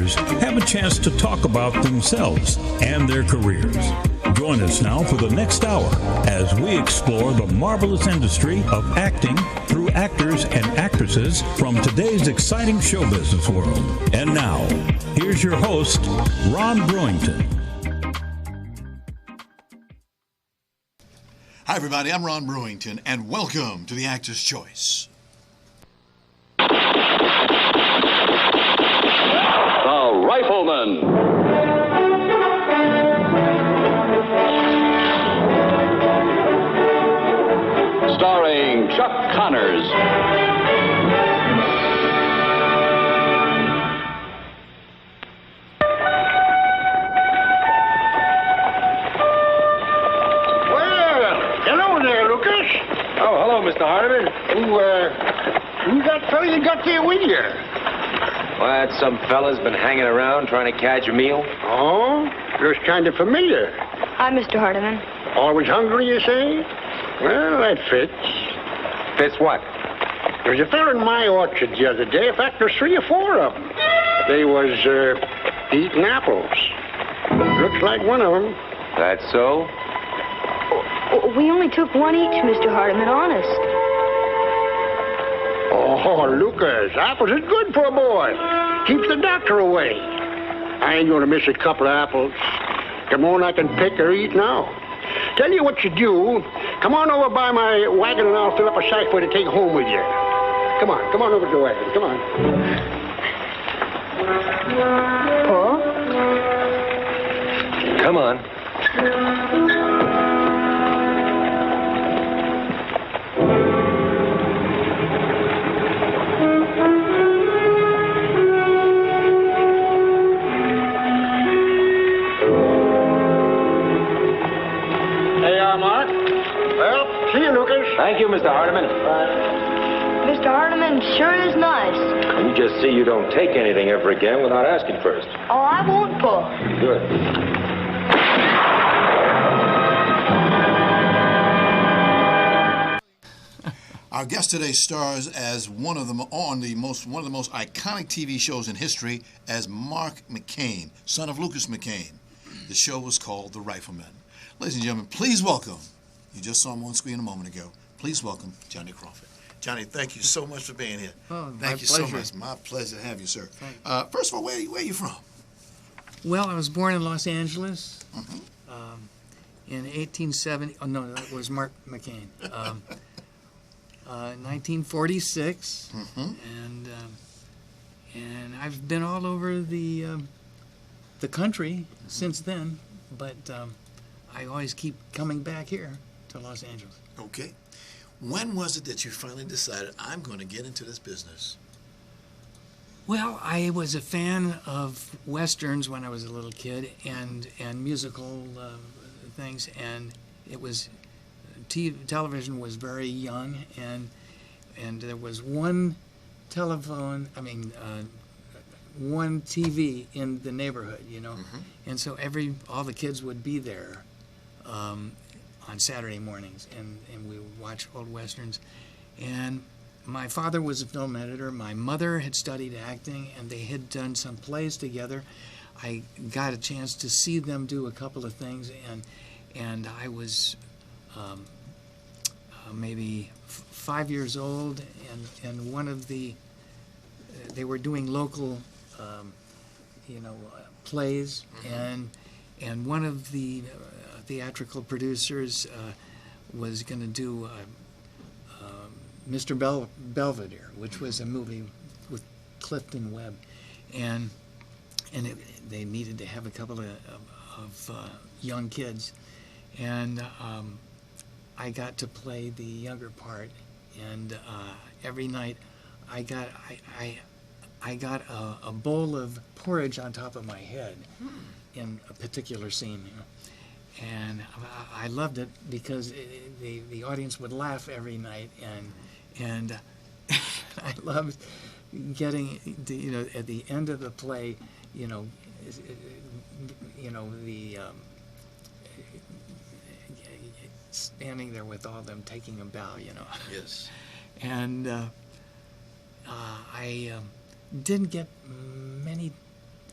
actors have a chance to talk about themselves and their careers. Join us now for the next hour as we explore the marvelous industry of acting through actors and actresses from today's exciting show business world. And now, here's your host, Ron Brewington. Hi, everybody. I'm Ron Brewington, and welcome to the Actor's Choice. The Rifleman. Starring Chuck Connors. Oh, hello, Mr. Hardiman. Who's that fellow you got there with you? What, some fella's been hanging around trying to catch a meal? Oh, looks kind of familiar. Hi, Mr. Hardiman. Always hungry, you say? Well, that fits. Fits what? There was a fella in my orchard the other day. In fact, there's 3 or 4 of them. They was eating apples. Looks like one of them. That's so? We only took one each, Mr. Hardiman, honest. Oh, Lucas, apples is good for a boy. Keeps the doctor away. I ain't gonna miss a couple of apples. Come on, I can pick or eat now. Tell you what you do. Come on over by my wagon and I'll fill up a sack for you to take home with you. Come on over to the wagon. Come on. Paul? Come on. Mark. Well, see you, Lucas. Thank you, Mr. Hardiman. Mr. Hardiman sure is nice. You just see you don't take anything ever again without asking first. Oh, I won't, Paul. Good. Our guest today stars as one of the most iconic TV shows in history as Mark McCain, son of Lucas McCain. The show was called The Rifleman. Ladies and gentlemen, please welcome, you just saw him on screen a moment ago, please welcome Johnny Crawford. Johnny, thank you so much for being here. Oh, thank you pleasure. so much. My pleasure to have you, sir. First of all, where are you from? Well, I was born in Los Angeles in 1870. Oh, no, that was Mark McCain. 1946, and I've been all over the country since then, but I always keep coming back here to Los Angeles. Okay. When was it that you finally decided, I'm going to get into this business? Well, I was a fan of Westerns when I was a little kid and musical things, and it was television was very young, and there was one one TV in the neighborhood, and so all the kids would be there on Saturday mornings, and we would watch old Westerns. And my father was a film editor. My mother had studied acting, and they had done some plays together. I got a chance to see them do a couple of things, and I was maybe 5 years old, and one of they were doing local plays, and one of the theatrical producers was going to do Mr. Belvedere, which was a movie with Clifton Webb, and they needed to have a couple of young kids, and I got to play the younger part, and every night I got a bowl of porridge on top of my head in a particular scene, and I loved it because the audience would laugh every night, and I loved getting at the end of the play, standing there with all of them taking a bow, Yes. And I didn't get many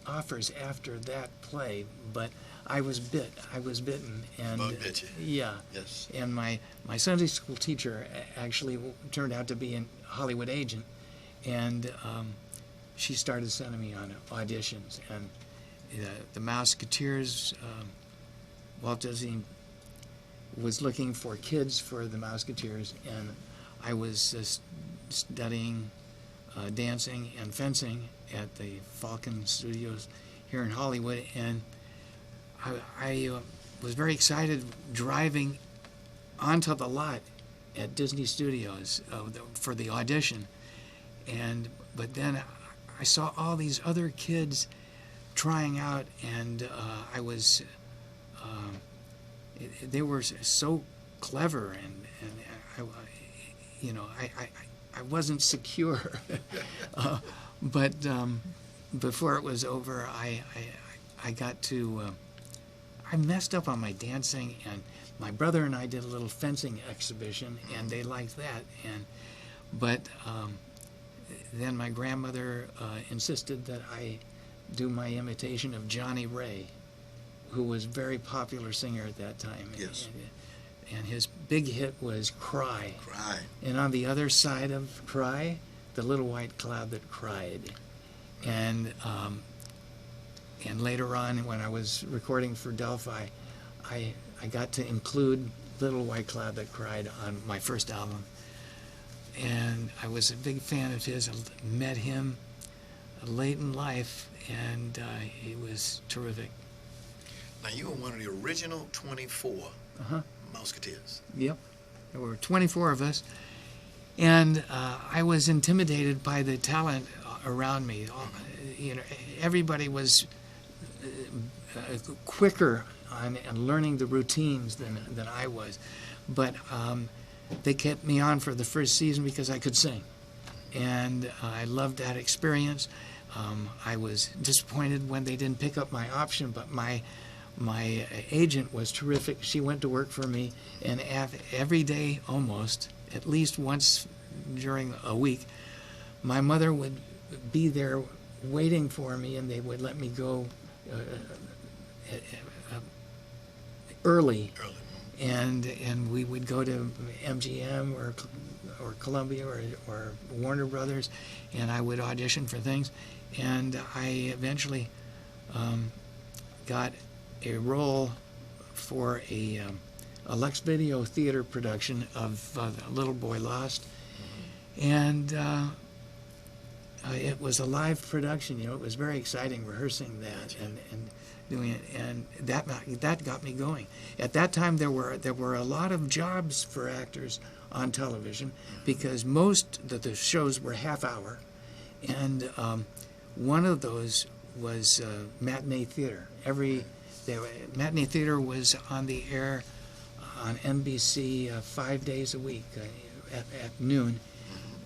offers after that play, but I was bitten, and Bug bit you. yeah, Yes. and my Sunday school teacher actually turned out to be a Hollywood agent, and she started sending me on auditions, and the Mouseketeers, Walt Disney was looking for kids for the Mouseketeers, and I was studying dancing and fencing at the Falcon Studios here in Hollywood, and I was very excited driving onto the lot at Disney Studios for the audition, but then I saw all these other kids trying out, and they were so clever, and I wasn't secure, but before it was over, I got to. I messed up on my dancing, and my brother and I did a little fencing exhibition, and they liked that. But then my grandmother insisted that I do my imitation of Johnny Ray, who was a very popular singer at that time. Yes. And his big hit was Cry. Cry. And on the other side of Cry, The Little White Cloud That Cried. And later on, when I was recording for Delphi, I got to include Little White Cloud That Cried on my first album. And I was a big fan of his. I met him late in life, and he was terrific. Now, you were one of the original 24 Mouseketeers. Yep. There were 24 of us. And I was intimidated by the talent around me. Everybody was quicker on learning the routines than I was. But they kept me on for the first season because I could sing. And I loved that experience. I was disappointed when they didn't pick up my option, but my agent was terrific. She went to work for me, and every day almost, at least once during a week, my mother would be there waiting for me, and they would let me go early. And we would go to MGM or Columbia or Warner Brothers, and I would audition for things. And I eventually got a role for a Lux Video theater production of Little Boy Lost, and it was a live production. It was very exciting rehearsing that and doing it, and that got me going. At that time, there were a lot of jobs for actors on television because most of the shows were half hour, and one of those was matinee theater. Matinee theater was on the air on NBC 5 days a week at noon,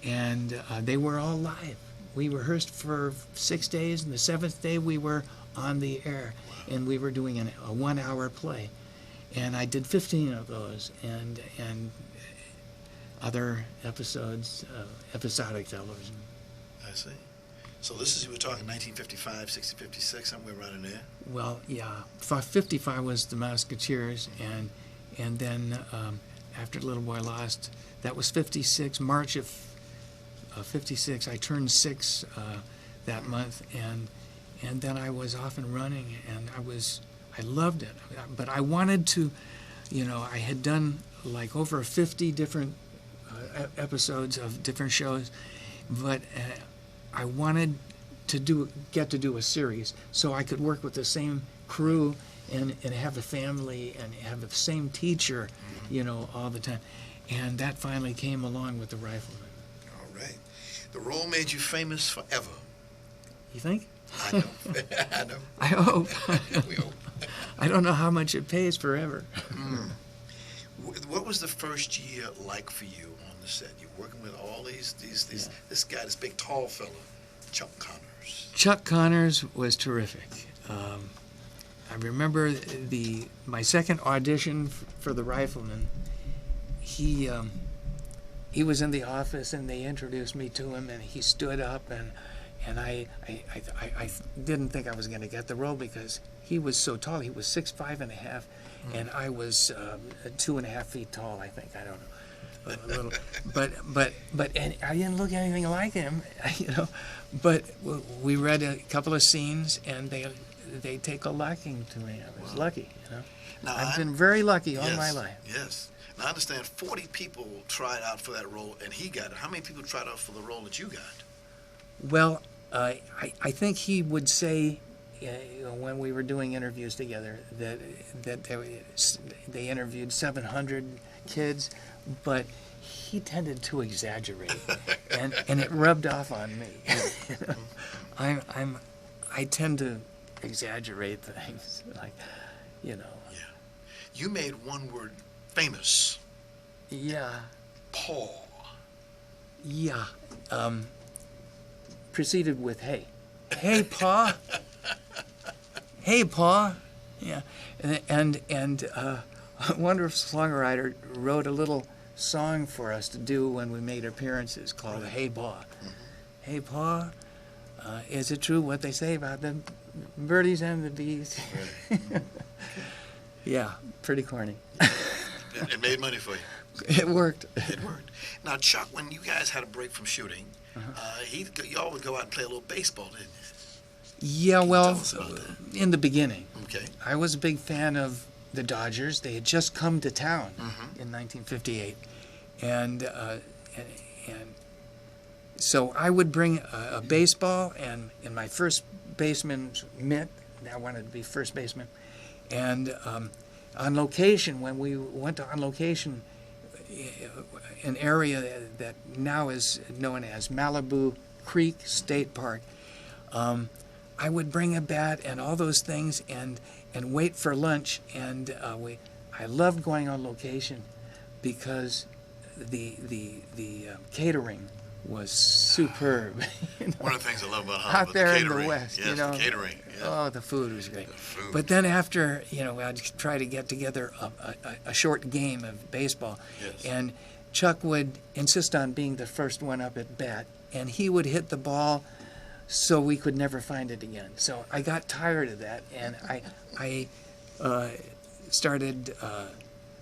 and they were all live. We rehearsed for 6 days, and the seventh day we were on the air, and we were doing a 1 hour play. And I did 15 of those, and other episodes, episodic television. I see. So this is, you were talking 1955, 60, 56, somewhere around in there? Well, yeah. 55 was the Mouseketeers, and then after Little Boy Lost, that was 56, March of 56. I turned 6 that month, and then I was off and running, and I loved it. But I wanted to, I had done like over 50 different episodes of different shows, but I wanted to get to do a series so I could work with the same crew and have a family and have the same teacher, all the time. And that finally came along with The Rifleman. All right. The role made you famous forever. You think? I know. I know. I hope. We hope. I don't know how much it pays forever. What was the first year like for you on the set? You're working with all this guy, this big tall fella, Chuck Connors. Chuck Connors was terrific. I remember my second audition for The Rifleman. He was in the office, and they introduced me to him, and he stood up, and I didn't think I was going to get the role because he was so tall. He was 6'5.5", and I was 2.5 feet tall. I think, I don't know, a little. But and I didn't look anything like him, you know. But we read a couple of scenes, and they take a liking to me. I was lucky, you know. Now, I've been very lucky all yes, my life. Yes. Now, I understand 40 people tried out for that role, and he got it. How many people tried out for the role that you got? Well, I think he would say, you know, when we were doing interviews together, that they interviewed 700 kids, but he tended to exaggerate, and it rubbed off on me. You know? I tend to exaggerate things, like, you know. Yeah. You made one word famous. Yeah. Paw. Yeah. Proceeded with hey. Hey, Pa. Hey, Pa. Yeah. And a wonderful songwriter wrote a little song for us to do when we made appearances called Hey, Pa. Mm-hmm. Hey, Pa, is it true what they say about the birdies and the bees? Right. Yeah, pretty corny. It made money for you. It worked. It worked. Now, Chuck, when you guys had a break from shooting, y'all would go out and play a little baseball, didn't you? Yeah, well, tell us about that? in the beginning, Okay. I was a big fan of the Dodgers. They had just come to town in 1958, and so I would bring a baseball and in my first baseman's mitt. I wanted to be first baseman, and on location, when we went on location, an area that now is known as Malibu Creek State Park, I would bring a bat and all those things and wait for lunch, and I loved going on location because the catering was superb. You know? One of the things I love about Hollywood, Out there the in catering. the West, yes, you know. the catering. Yeah. Oh, the food was great. The food. But then after, you know, I'd try to get together a short game of baseball. Yes. And Chuck would insist on being the first one up at bat, and he would hit the ball so we could never find it again. So I got tired of that, and I started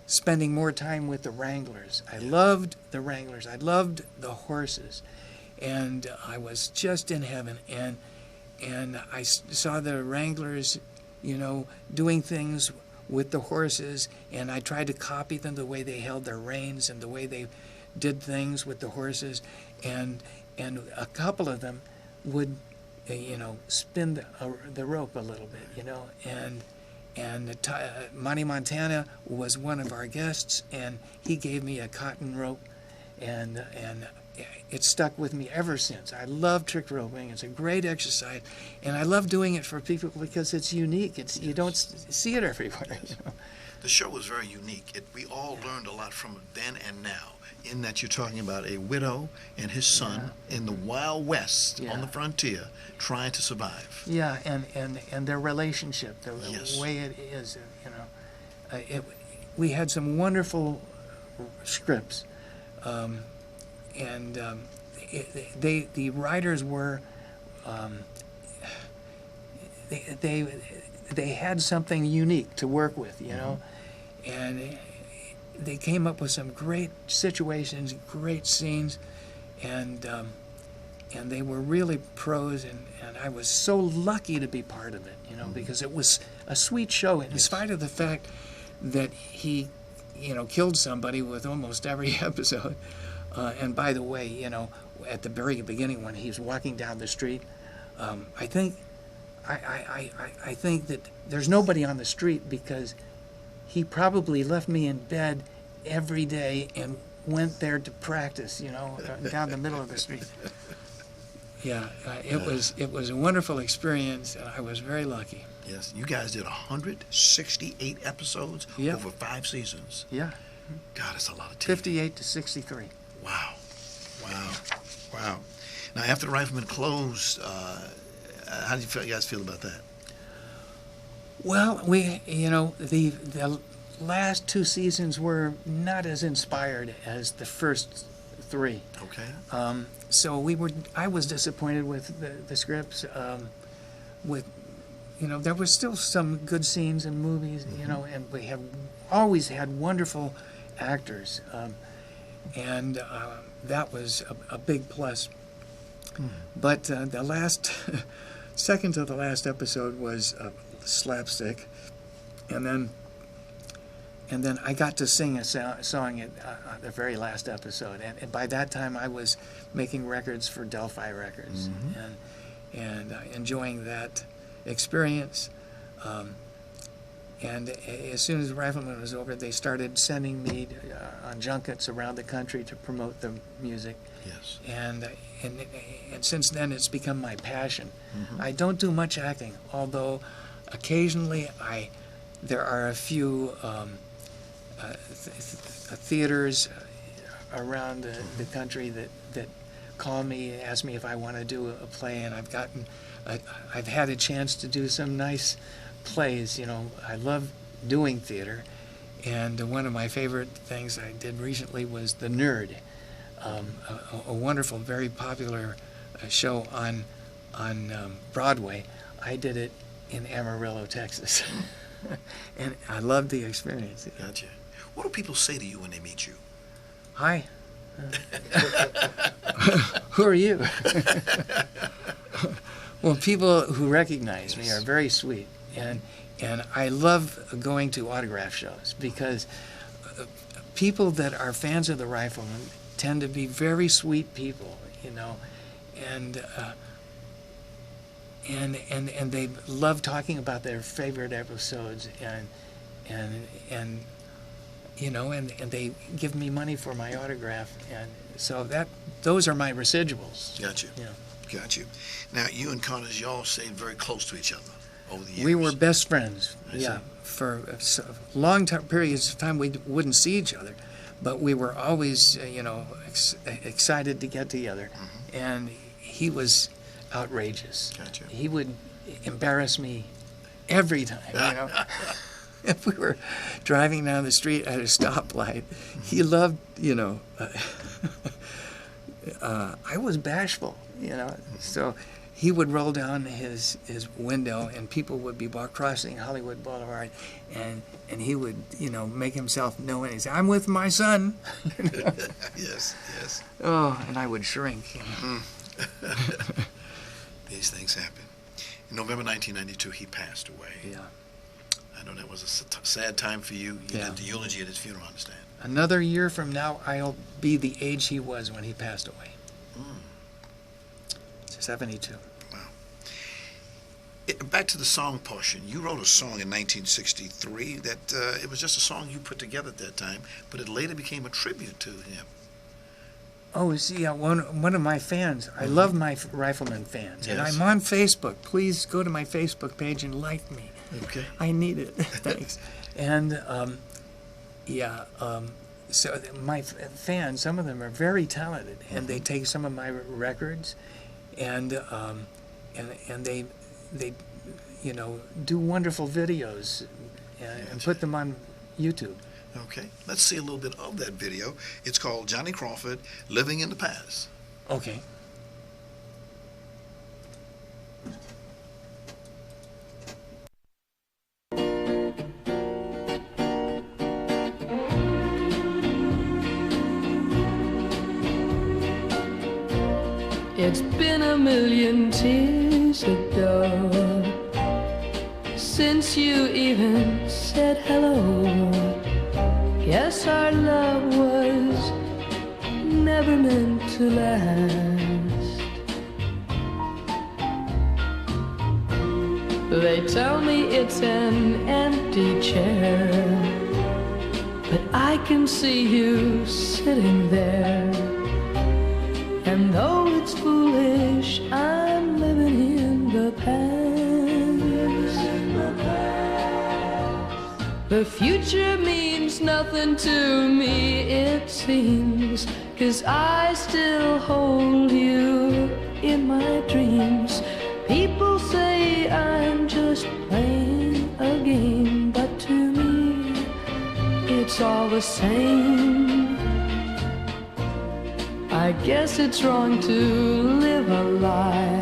spending more time with the Wranglers. I loved the Wranglers. I loved the horses, and I was just in heaven. And I saw the Wranglers, you know, doing things with the horses, and I tried to copy them, the way they held their reins and the way they did things with the horses, and a couple of them would, you know, spin the rope a little bit, you know, and Monty Montana was one of our guests, and he gave me a cotton rope, and it stuck with me ever since. I love trick roping. It's a great exercise, and I love doing it for people because it's unique. You don't see it everywhere. You know? The show was very unique. We all learned a lot from it then and now, in that you're talking about a widow and his son in the Wild West on the frontier trying to survive. Yeah, and their relationship, the Yes. way way it is, you know. We had some wonderful scripts, and the writers were, they had something unique to work with, you know, and they came up with some great situations, great scenes, and they were really pros, and I was so lucky to be part of it, you know, because it was a sweet show, in spite of the fact that he, you know, killed somebody with almost every episode. And by the way, you know, at the very beginning when he's walking down the street, I think that there's nobody on the street because he probably left me in bed every day and went there to practice, you know, down the middle of the street. Yeah, it was a wonderful experience, and I was very lucky. Yes, you guys did 168 episodes over 5 seasons. Yeah. God, it's a lot of TV. 58 to 63. Wow. Wow. Now, after the Rifleman closed, how did you guys feel about that? Well, we, you know, the last 2 seasons were not as inspired as the first 3. Okay. So I was disappointed with the scripts. With, there was still some good scenes in movies, and we have always had wonderful actors, and that was a big plus. But the last, second to the last episode was slapstick, and then I got to sing a song at the very last episode, and by that time I was making records for Delphi Records, and enjoying that experience. And as soon as Rifleman was over, they started sending me on junkets around the country to promote the music. Yes. And since then, it's become my passion. I don't do much acting, although occasionally there are a few theaters around the country that call me, ask me if I want to do a play, and I've had a chance to do some nice plays. I love doing theater, and one of my favorite things I did recently was The Nerd, a wonderful, very popular show on Broadway. I did it in Amarillo, Texas, and I loved the experience. Gotcha. What do people say to you when they meet you? Hi. Who are you? Well, people who recognize me are very sweet, and I love going to autograph shows because people that are fans of the Rifleman tend to be very sweet people, and they love talking about their favorite episodes, and they give me money for my autograph, and so those are my residuals. Gotcha. Yeah. Got you. Now, you and Connors, y'all stayed very close to each other over the years. We were best friends. I Yeah, see. for long periods of time we wouldn't see each other, but we were always, excited to get together. And he was outrageous. Gotcha. He would embarrass me every time. If we were driving down the street at a stoplight, he loved, I was bashful, so he would roll down his window, and people would be crossing Hollywood Boulevard, and he would, make himself known, and he'd say, "I'm with my son." Yes, yes. Oh, and I would shrink. These things happen. In November 1992, he passed away. Yeah. I know that was a sad time for you. You Yeah. did the eulogy at his funeral, I understand. Another year from now, I'll be the age he was when he passed away. 72. Wow. Back to the song portion. You wrote a song in 1963 that it was just a song you put together at that time, but it later became a tribute to him. Oh, see, one of my fans. I love my Rifleman fans, and Yes. I'm on Facebook. Please go to my Facebook page and like me. Okay. I need it. Thanks. And so my fans, some of them are very talented, and they take some of my records, and they do wonderful videos and put them on YouTube. Okay. Let's see a little bit of that video. It's called Johnny Crawford, Living in the Past. Okay. It's been a million tears ago since you even said hello. Yes, our love was never meant to last. They tell me it's an empty chair, but I can see you sitting there. And though it's foolish, I'm living in the past. The future means nothing to me, it seems, 'cause I still hold you in my dreams. People say I'm just playing a game, but to me, it's all the same. I guess it's wrong to live a lie,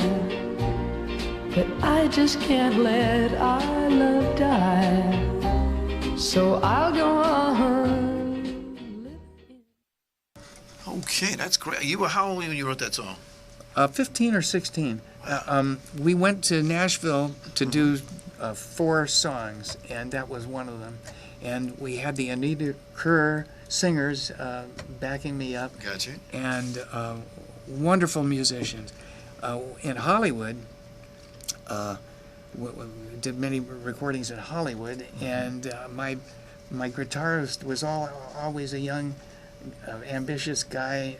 but I just can't let our love die. So I'll go on. Okay, that's great. You were how old when you wrote that song? 15 or 16. We went to Nashville to do 4 songs, and that was one of them. And we had the Anita Kerr singers backing me up. Gotcha. And wonderful musicians. In Hollywood, did many recordings in Hollywood, and my guitarist was always a young, ambitious guy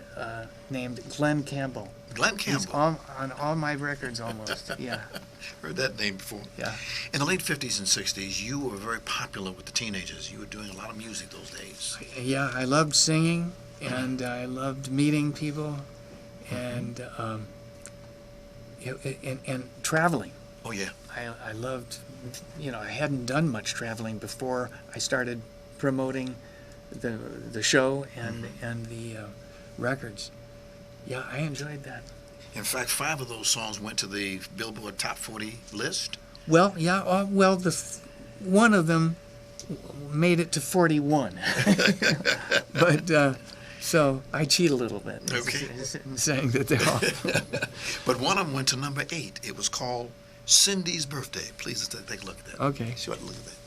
named Glenn Campbell. Glenn Campbell. He's on all my records almost. Yeah. Heard that name before. Yeah. In the late 50s and 60s, you were very popular with the teenagers. You were doing a lot of music those days. Yeah, I loved singing, and I loved meeting people, and traveling. Oh, yeah. I loved, I hadn't done much traveling before I started promoting the show and the records. Yeah, I enjoyed that. In fact, 5 of those songs went to the Billboard Top 40 list. Well, yeah, one of them made it to 41. But, so I cheat a little bit in saying that they're all. But one of them went to number 8. It was called Cindy's Birthday. Please take a look at that. Okay. Sure, look at that.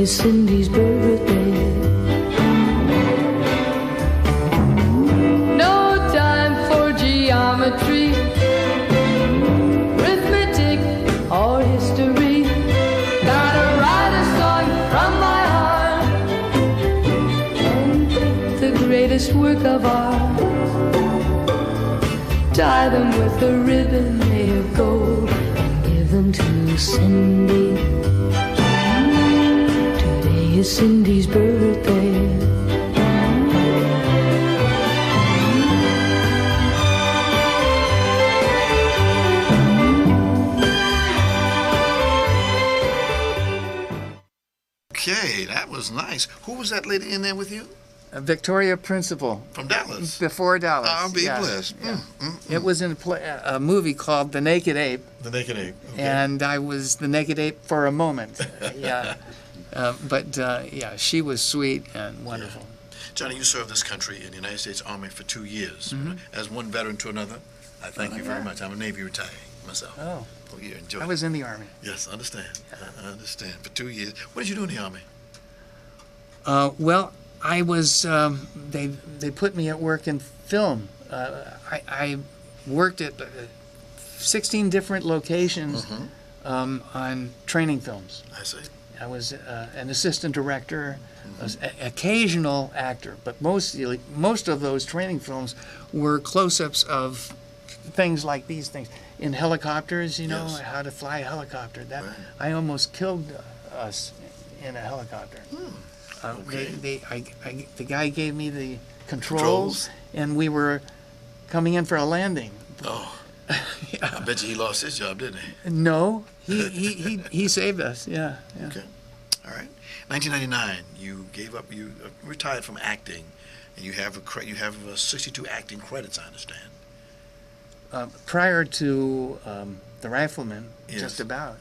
Cindy's birthday. No time for geometry, arithmetic, or history. Gotta write a song from my heart and pick the greatest work of art. Tie them with a ribbon made of gold and give them to Cindy. It's Cindy's birthday. Okay, that was nice. Who was that lady in there with you? Victoria Principal. From Dallas. Before Dallas. I'll be blessed. Yeah. It was in a movie called The Naked Ape. The Naked Ape. Okay. And I was the Naked Ape for a moment. Yeah. But she was sweet and wonderful. Yeah. Johnny, you served this country in the United States Army for 2 years. As one veteran to another, I thank you very much. I'm a Navy retired myself. Oh, yeah, enjoy. I was in the Army. Yes, I understand. I understand. For 2 years. What did you do in the Army? Well, I was, they put me at work in film. I worked at 16 different locations on training films. I see. I was an assistant director, an occasional actor, but most of those training films were close-ups of things like these things. In helicopters, Yes. how to fly a helicopter. That Right. I almost killed us in a helicopter. Okay. The guy gave me the controls, and we were coming in for a landing. Oh. I bet you he lost his job, didn't he? No, he saved us. Yeah. Okay. All right. 1999, you gave up. You retired from acting, and you have 62 acting credits, I understand. Prior to The Rifleman, Yes. just about.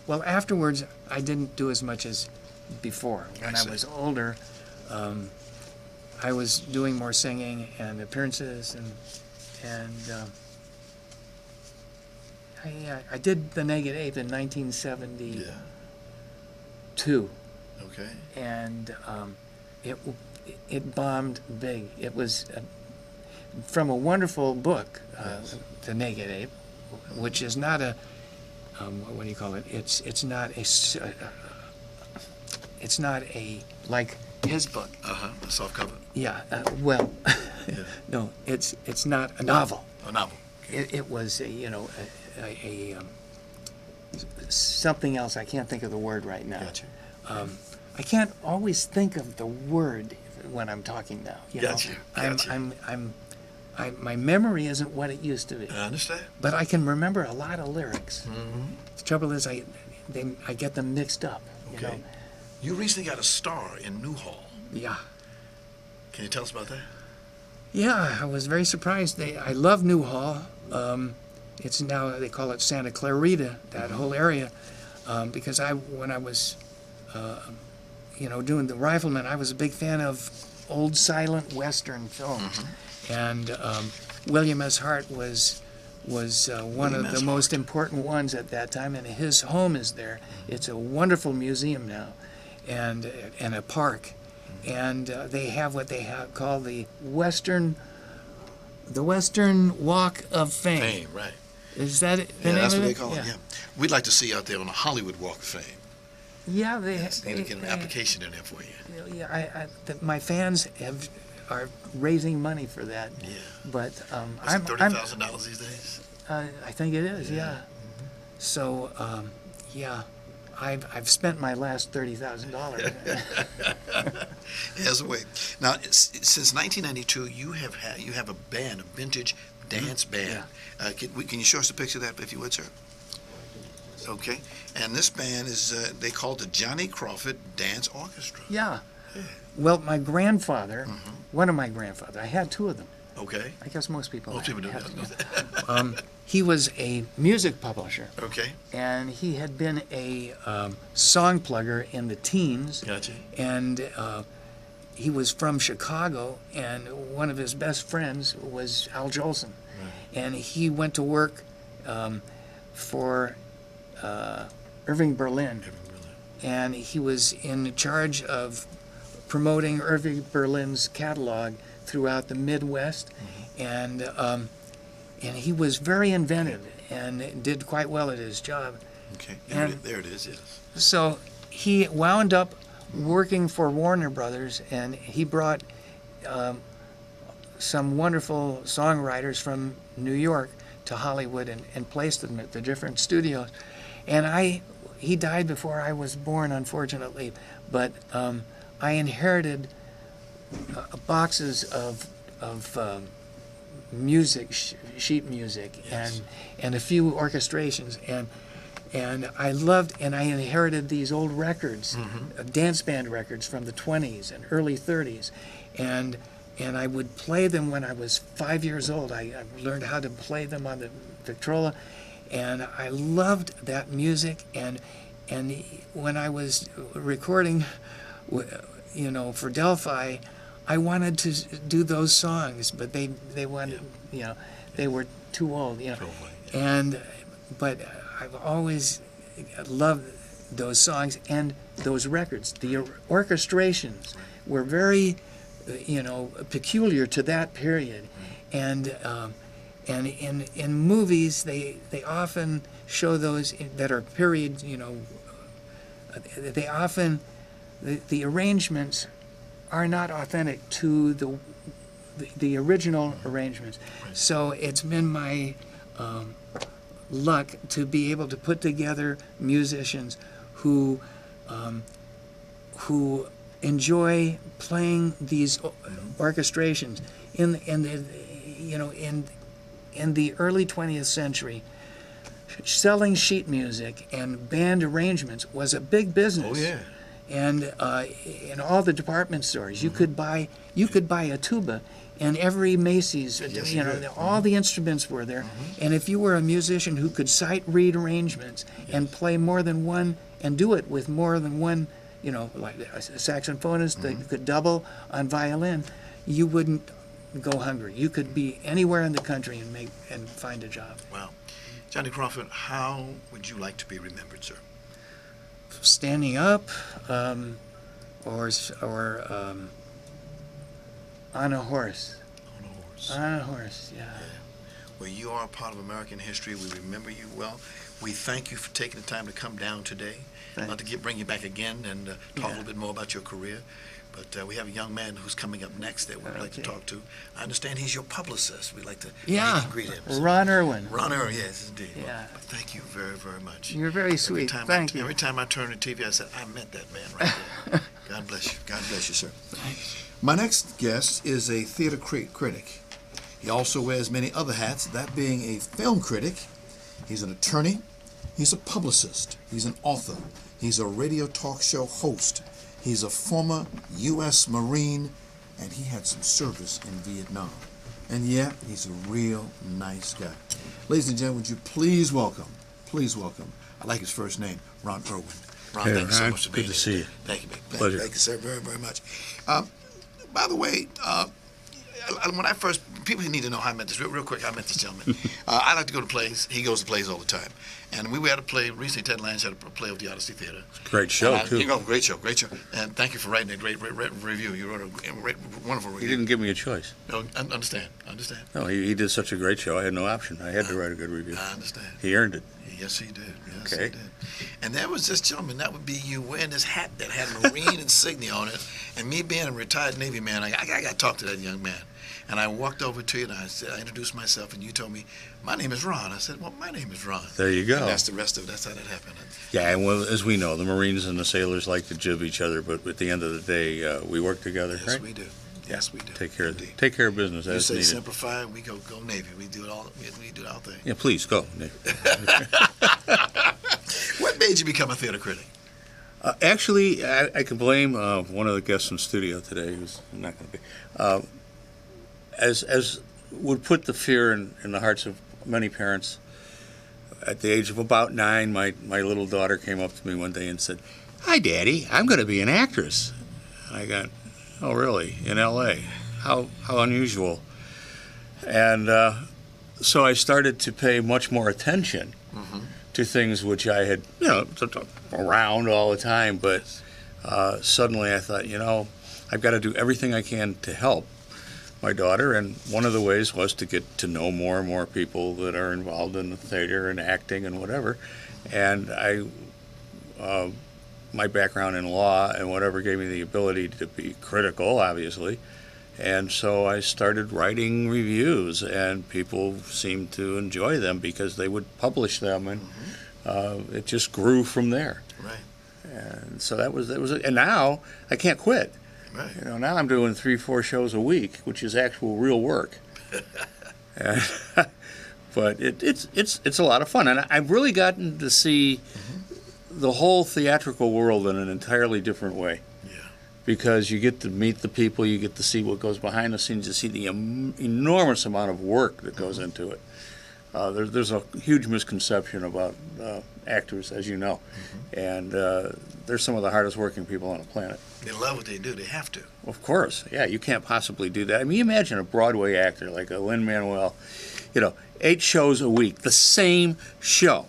Well, afterwards, I didn't do as much as before. When I was older, I was doing more singing and appearances, and I did The Naked Ape in 1972. Okay. And it bombed big. It was from a wonderful book, The Naked Ape, which is not a what do you call it? It's not a like his book. A soft cover. Yeah, well, no, it's not a novel. A novel. It was something else. I can't think of the word right now. Gotcha. I can't always think of the word when I'm talking now. You Gotcha. know? Gotcha. My memory isn't what it used to be. I understand. But I can remember a lot of lyrics. Mm-hmm. The trouble is, I get them mixed up. Okay. You know? You recently got a star in Newhall. Yeah. Can you tell us about that? Yeah, I was very surprised. I love Newhall. It's now, they call it Santa Clarita, that whole area, because when I was, doing the Rifleman, I was a big fan of old silent Western films. And William S. Hart was one of the most important ones at that time, and his home is there. It's a wonderful museum now, and a park. And they have what they call the Western Walk of Fame. Fame, right. Is that the name that's of what it? they call it, yeah. We'd like to see you out there on the Hollywood Walk of Fame. Yeah, Need to get an application in there for you. Yeah, my fans are raising money for that. Yeah. But Is it $30,000 these days? I think it is. Yeah. So yeah. I've spent my last $30,000. Yes, wait. Now, since 1992, you have a band, a vintage dance band. Yeah. Can you show us a picture of that, if you would, sir? Okay. And this band is they call it the Johnny Crawford Dance Orchestra. Yeah. Well, my grandfather, one of my grandfathers, I had two of them. Okay. I guess most people. Most people do. Have he was a music publisher. Okay. And he had been a song plugger in the teens. Gotcha. And he was from Chicago, and one of his best friends was Al Jolson. Right. And he went to work for Irving Berlin. And he was in charge of promoting Irving Berlin's catalog throughout the Midwest. And he was very inventive and did quite well at his job. Okay, and there it is, yes. So he wound up working for Warner Brothers, and he brought some wonderful songwriters from New York to Hollywood and placed them at the different studios. And he died before I was born, unfortunately, but I inherited boxes of music, sheet music, yes. and a few orchestrations, and I loved, and I inherited these old records, dance band records from the 20s and early 30s, and I would play them when I was 5 years old. I learned how to play them on the Victrola, and I loved that music, and when I was recording, for Delphi, I wanted to do those songs, but they wanted, they were too old, but I've always loved those songs and those records. The orchestrations were very, peculiar to that period, and in movies they often show those that are period, they often the arrangements are not authentic to the original arrangements. Right. So it's been my luck to be able to put together musicians who enjoy playing these orchestrations in the early 20th century. Selling sheet music and band arrangements was a big business. Oh yeah. And in all the department stores, you could buy a tuba, and every Macy's, all the instruments were there. And if you were a musician who could sight read arrangements and play more than one, and do it with more than one, like a saxophonist that could double on violin, you wouldn't go hungry. You could be anywhere in the country and find a job. Wow. Johnny Crawford, how would you like to be remembered, sir? Standing up, or on a horse. On a horse. On a horse, yeah. Well, you are a part of American history. We remember you well. We thank you for taking the time to come down today. I'd like to bring you back again and talk a little bit more about your career. But we have a young man who's coming up next that we'd like to talk to. I understand he's your publicist. We'd like to greet him. Ron Irwin. Ron Irwin, yes, indeed. Yeah. Well, thank you very, very much. You're very sweet. Thank you. Every time I turn the TV, I said, I met that man right there. God bless you. God bless you, sir. Thanks. My next guest is a theater critic. He also wears many other hats, that being a film critic. He's an attorney. He's a publicist. He's an author. He's a radio talk show host. He's a former U.S. Marine, and he had some service in Vietnam. And yeah, he's a real nice guy. Ladies and gentlemen, would you please welcome, I like his first name, Ron Irwin. Ron, hey, thank you so much for being good here. to see you. Thank you, Pleasure. Thank you, sir, very, very much. By the way, when I first, people need to know how I met this, real quick, I met this gentleman. I like to go to plays. He goes to plays all the time. And we were at a play, recently Ted Lange had a play of the Odyssey Theater. Great show, too. You go, great show. And thank you for writing a great review. You wrote a wonderful review. He didn't give me a choice. No, understand. No, he did such a great show. I had no option. I had to write a good review. I understand. He earned it. Yes, he did. Yes, Okay. he did. And there was this gentleman, that would be you wearing this hat that had Marine insignia on it. And me being a retired Navy man, I got to talk to that young man. And I walked over to you and I introduced myself, and you told me, my name is Ron. I said, well, my name is Ron. There you go. And that's the rest of it. That's how that happened. Yeah, and well, as we know, the Marines and the sailors like to jib each other, but at the end of the day, we work together, Yes, right? we do. Yes, we do. Take care Indeed. of business You as say needed. simplify, we go Navy. We do it all. We do our thing. Yeah, please go. Nick. What made you become a theater critic? Actually, I can blame one of the guests in studio today, who's not going to be, as would put the fear in the hearts of many parents. At the age of about 9, my little daughter came up to me one day and said, "Hi, Daddy, I'm going to be an actress." I got, "Oh, really? In L.A.? How unusual." And so I started to pay much more attention to things which I had, around all the time. But suddenly I thought, I've got to do everything I can to help my daughter. And one of the ways was to get to know more and more people that are involved in the theater and acting and whatever. And my background in law and whatever gave me the ability to be critical, obviously. And so I started writing reviews, and people seemed to enjoy them because they would publish them, and it just grew from there. Right. And so that was it. And now I can't quit. Right. Now I'm doing 3-4 shows a week, which is actual real work. But it's a lot of fun, and I've really gotten to see the whole theatrical world in an entirely different way. Because you get to meet the people, you get to see what goes behind the scenes, you see the enormous amount of work that goes into it. There's a huge misconception about actors, as you know, and they're some of the hardest working people on the planet. They love what they do. They have to. Of course, yeah. You can't possibly do that. I mean, you imagine a Broadway actor like a Lin-Manuel, 8 shows a week, the same show.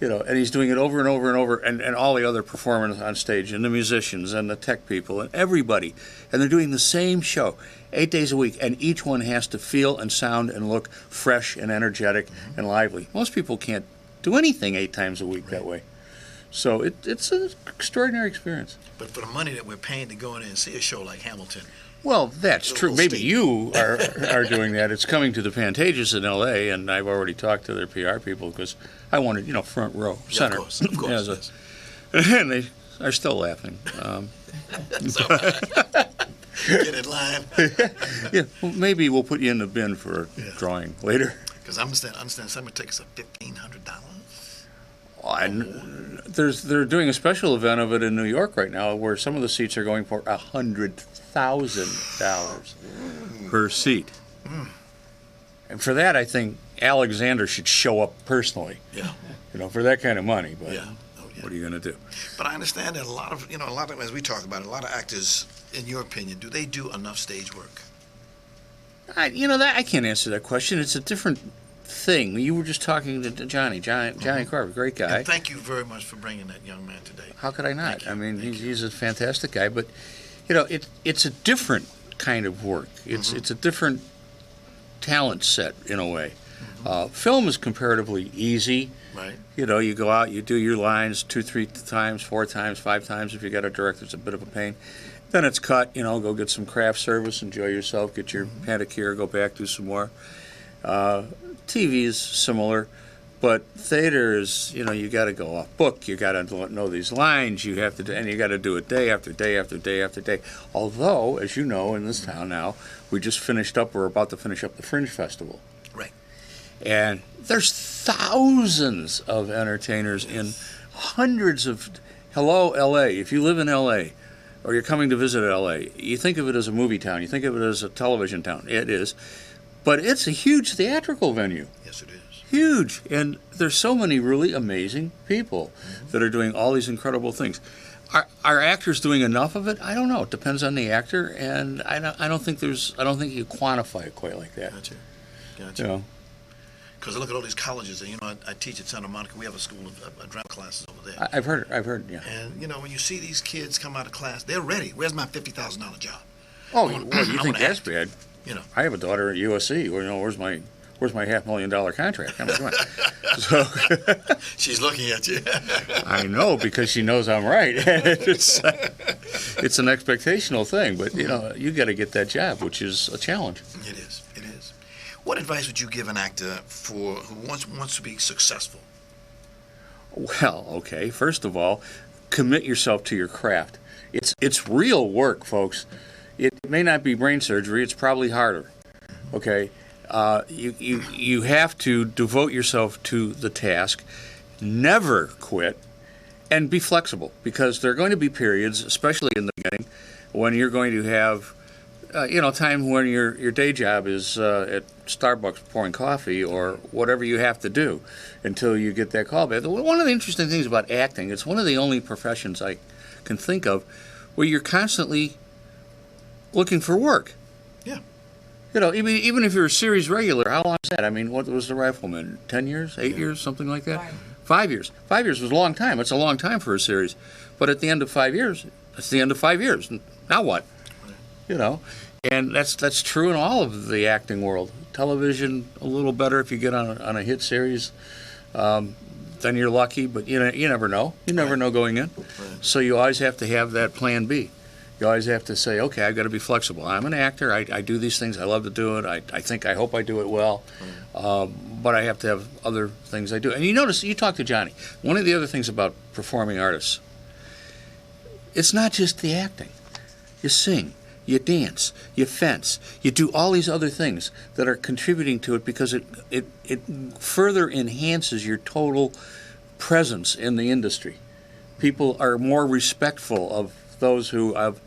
And he's doing it over and over and over, and all the other performers on stage, and the musicians, and the tech people, and everybody. And they're doing the same show 8 days a week, and each one has to feel and sound and look fresh and energetic and lively. Most people can't do anything 8 times a week that way. So it's an extraordinary experience. But for the money that we're paying to go in and see a show like Hamilton, well, that's true. Maybe you are doing that. It's coming to the Pantages in L.A., and I've already talked to their PR people because I wanted, front row, center. Yeah, of course. Yes. And they are still laughing. Get in line. Yeah, well, maybe we'll put you in the bin for drawing later. Because I understand some tickets are $1,500. They're doing a special event of it in New York right now, where some of the seats are going for $100,000 per seat. And for that, I think Alexander should show up personally. Yeah. For that kind of money. But what are you going to do? But I understand that a lot of, as we talk about it, a lot of actors, in your opinion, do they do enough stage work? I can't answer that question. It's a different thing. You were just talking to Johnny Crawford, great guy. And thank you very much for bringing that young man today. How could I not? I mean, he's a fantastic guy, but it's a different kind of work. It's a different talent set in a way. Film is comparatively easy. Right. You go out, you do your lines 2, 3 times, 4 times, 5 times. If you got a director, it's a bit of a pain. Then it's cut, go get some craft service, enjoy yourself, get your pedicure, go back, do some more. TV is similar, but theater is, you got to go off book, you got to know these lines, and you got to do it day after day after day after day. Although, as you know, in this town now, we're about to finish up the Fringe Festival. Right. And there's thousands of entertainers in hundreds of, hello, L.A., if you live in L.A., or you're coming to visit L.A., you think of it as a movie town, you think of it as a television town. It is. But it's a huge theatrical venue. Yes, it is. Huge. And there's so many really amazing people that are doing all these incredible things. Are actors doing enough of it? I don't know. It depends on the actor, and I don't think you quantify it quite like that. Gotcha. Because I look at all these colleges, and I teach at Santa Monica. We have a school of drama classes over there. I've heard, yeah. And when you see these kids come out of class, they're ready. Where's my $50,000 job? Oh, you think that's bad? I have a daughter at USC. Where's my $500,000 contract? Come on. So she's looking at you. I know, because she knows I'm right. It's an expectational thing, but you got to get that job, which is a challenge. It is. What advice would you give an actor who wants to be successful? Well, okay. First of all, commit yourself to your craft. It's real work, folks. It may not be brain surgery. It's probably harder. Okay. You have to devote yourself to the task. Never quit, and be flexible, because there are going to be periods, especially in the beginning, when you're going to have time when your day job is at Starbucks pouring coffee or whatever you have to do until you get that call back. One of the interesting things about acting, it's one of the only professions I can think of where you're constantly looking for work. Yeah. Even if you're a series regular, how long is that? I mean, what was the Rifleman? 10 years? 8 years? Something like that? 5 years. 5 years was a long time. It's a long time for a series. But at the end of 5 years, it's the end of 5 years. Now what? And that's true in all of the acting world. Television, a little better if you get on a hit series. Then you're lucky, but you never know. You never know going in. Right. So you always have to have that plan B. You always have to say, okay, I've got to be flexible. I'm an actor. I do these things. I love to do it. I hope I do it well. But I have to have other things I do. And you notice, you talk to Johnny, one of the other things about performing artists, it's not just the acting. You sing, you dance, you fence, you do all these other things that are contributing to it, because it further enhances your total presence in the industry. People are more respectful of those who have